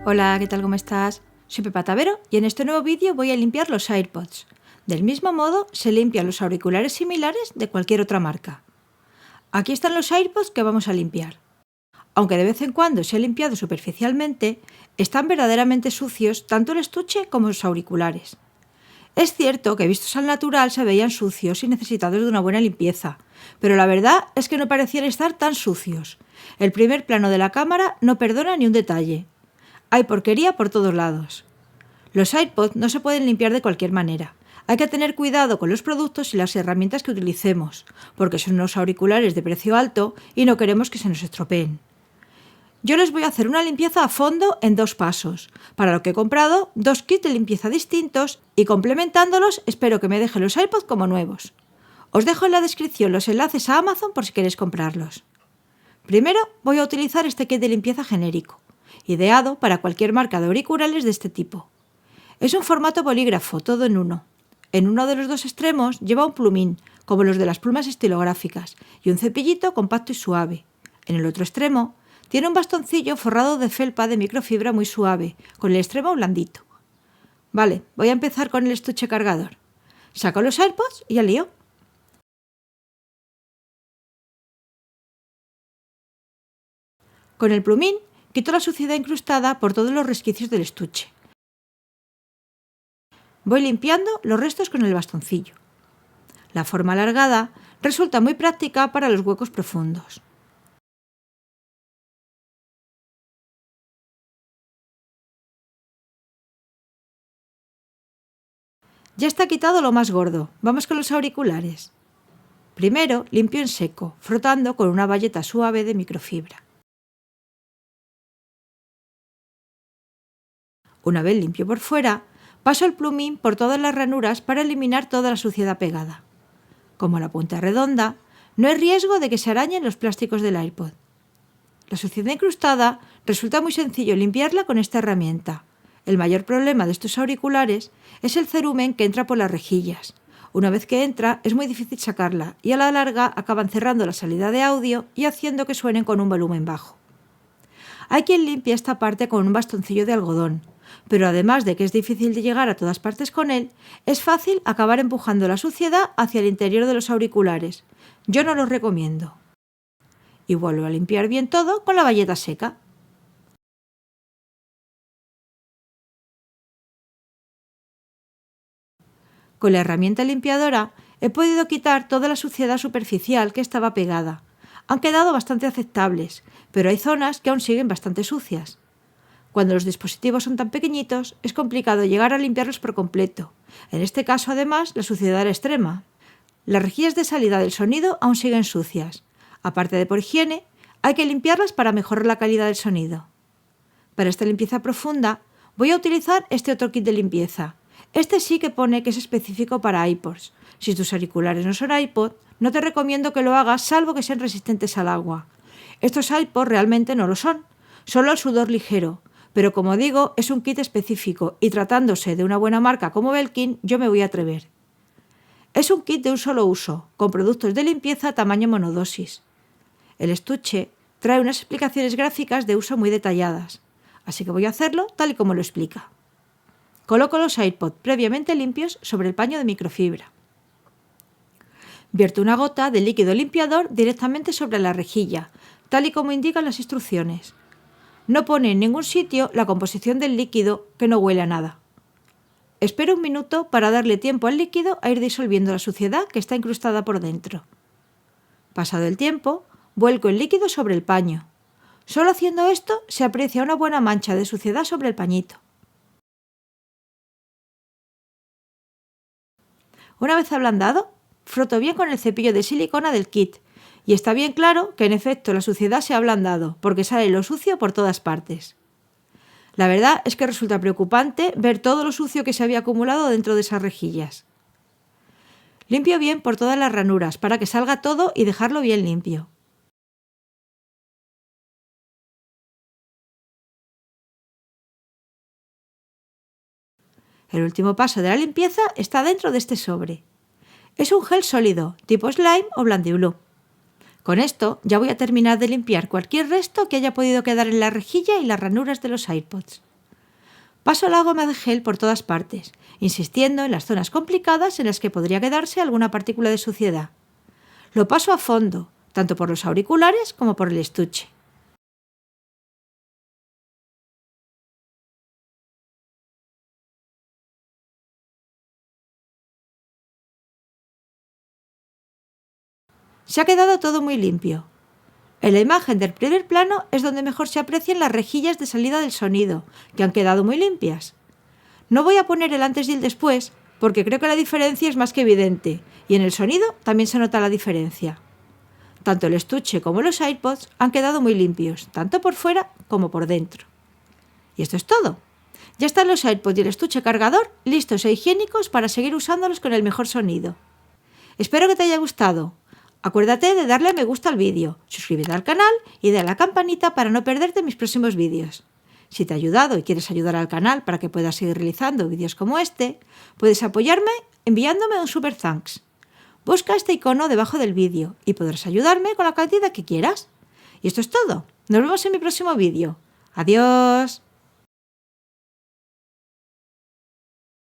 Hola, ¿qué tal? ¿Cómo estás? Soy Pepa Tavero y en este nuevo vídeo voy a limpiar los AirPods. Del mismo modo se limpian los auriculares similares de cualquier otra marca. Aquí están los AirPods que vamos a limpiar. Aunque de vez en cuando se ha limpiado superficialmente, están verdaderamente sucios tanto el estuche como los auriculares. Es cierto que vistos al natural se veían sucios y necesitados de una buena limpieza, pero la verdad es que no parecían estar tan sucios. El primer plano de la cámara no perdona ni un detalle. Hay porquería por todos lados. Los AirPods no se pueden limpiar de cualquier manera. Hay que tener cuidado con los productos y las herramientas que utilicemos, porque son unos auriculares de precio alto y no queremos que se nos estropeen. Yo les voy a hacer una limpieza a fondo en 2 pasos, para lo que he comprado 2 kits de limpieza distintos y complementándolos espero que me dejen los AirPods como nuevos. Os dejo en la descripción los enlaces a Amazon por si queréis comprarlos. Primero voy a utilizar este kit de limpieza genérico, ideado para cualquier marca de auriculares de este tipo. Es un formato bolígrafo, todo en uno. En uno de los 2 extremos lleva un plumín, como los de las plumas estilográficas, y un cepillito compacto y suave. En el otro extremo tiene un bastoncillo forrado de felpa de microfibra muy suave, con el extremo blandito. Vale, voy a empezar con el estuche cargador. Saco los AirPods y al lío. Con el plumín quito la suciedad incrustada por todos los resquicios del estuche. Voy limpiando los restos con el bastoncillo. La forma alargada resulta muy práctica para los huecos profundos. Ya está quitado lo más gordo. Vamos con los auriculares. Primero limpio en seco, frotando con una bayeta suave de microfibra. Una vez limpio por fuera, paso el plumín por todas las ranuras para eliminar toda la suciedad pegada. Como la punta es redonda, no hay riesgo de que se arañen los plásticos del AirPod. La suciedad incrustada resulta muy sencillo limpiarla con esta herramienta. El mayor problema de estos auriculares es el cerumen que entra por las rejillas. Una vez que entra es muy difícil sacarla y a la larga acaban cerrando la salida de audio y haciendo que suenen con un volumen bajo. Hay quien limpia esta parte con un bastoncillo de algodón, pero además de que es difícil de llegar a todas partes con él, es fácil acabar empujando la suciedad hacia el interior de los auriculares. Yo no los recomiendo. Y vuelvo a limpiar bien todo con la bayeta seca. Con la herramienta limpiadora he podido quitar toda la suciedad superficial que estaba pegada. Han quedado bastante aceptables, pero hay zonas que aún siguen bastante sucias. Cuando los dispositivos son tan pequeñitos, es complicado llegar a limpiarlos por completo. En este caso, además, la suciedad era extrema. Las rejillas de salida del sonido aún siguen sucias. Aparte de por higiene, hay que limpiarlas para mejorar la calidad del sonido. Para esta limpieza profunda, voy a utilizar este otro kit de limpieza. Este sí que pone que es específico para iPods. Si tus auriculares no son iPod, no te recomiendo que lo hagas salvo que sean resistentes al agua. Estos iPods realmente no lo son, solo al sudor ligero. Pero como digo, es un kit específico y tratándose de una buena marca como Belkin, yo me voy a atrever. Es un kit de un solo uso, con productos de limpieza tamaño monodosis. El estuche trae unas explicaciones gráficas de uso muy detalladas, así que voy a hacerlo tal y como lo explica. Coloco los AirPods previamente limpios sobre el paño de microfibra. Vierto una gota de líquido limpiador directamente sobre la rejilla, tal y como indican las instrucciones. No pone en ningún sitio la composición del líquido, que no huele a nada. Espero un minuto para darle tiempo al líquido a ir disolviendo la suciedad que está incrustada por dentro. Pasado el tiempo, vuelco el líquido sobre el paño. Solo haciendo esto se aprecia una buena mancha de suciedad sobre el pañito. Una vez ablandado, froto bien con el cepillo de silicona del kit y está bien claro que en efecto la suciedad se ha ablandado porque sale lo sucio por todas partes. La verdad es que resulta preocupante ver todo lo sucio que se había acumulado dentro de esas rejillas. Limpio bien por todas las ranuras para que salga todo y dejarlo bien limpio. El último paso de la limpieza está dentro de este sobre. Es un gel sólido, tipo slime o blandiblue. Con esto ya voy a terminar de limpiar cualquier resto que haya podido quedar en la rejilla y las ranuras de los AirPods. Paso la goma de gel por todas partes, insistiendo en las zonas complicadas en las que podría quedarse alguna partícula de suciedad. Lo paso a fondo, tanto por los auriculares como por el estuche. Se ha quedado todo muy limpio. En la imagen del primer plano es donde mejor se aprecian las rejillas de salida del sonido, que han quedado muy limpias. No voy a poner el antes y el después, porque creo que la diferencia es más que evidente, y en el sonido también se nota la diferencia. Tanto el estuche como los AirPods han quedado muy limpios, tanto por fuera como por dentro. Y esto es todo. Ya están los AirPods y el estuche cargador listos e higiénicos para seguir usándolos con el mejor sonido. Espero que te haya gustado. Acuérdate de darle a me gusta al vídeo, suscríbete al canal y dale a la campanita para no perderte mis próximos vídeos. Si te ha ayudado y quieres ayudar al canal para que pueda seguir realizando vídeos como este, puedes apoyarme enviándome un super thanks. Busca este icono debajo del vídeo y podrás ayudarme con la cantidad que quieras. Y esto es todo. Nos vemos en mi próximo vídeo. ¡Adiós!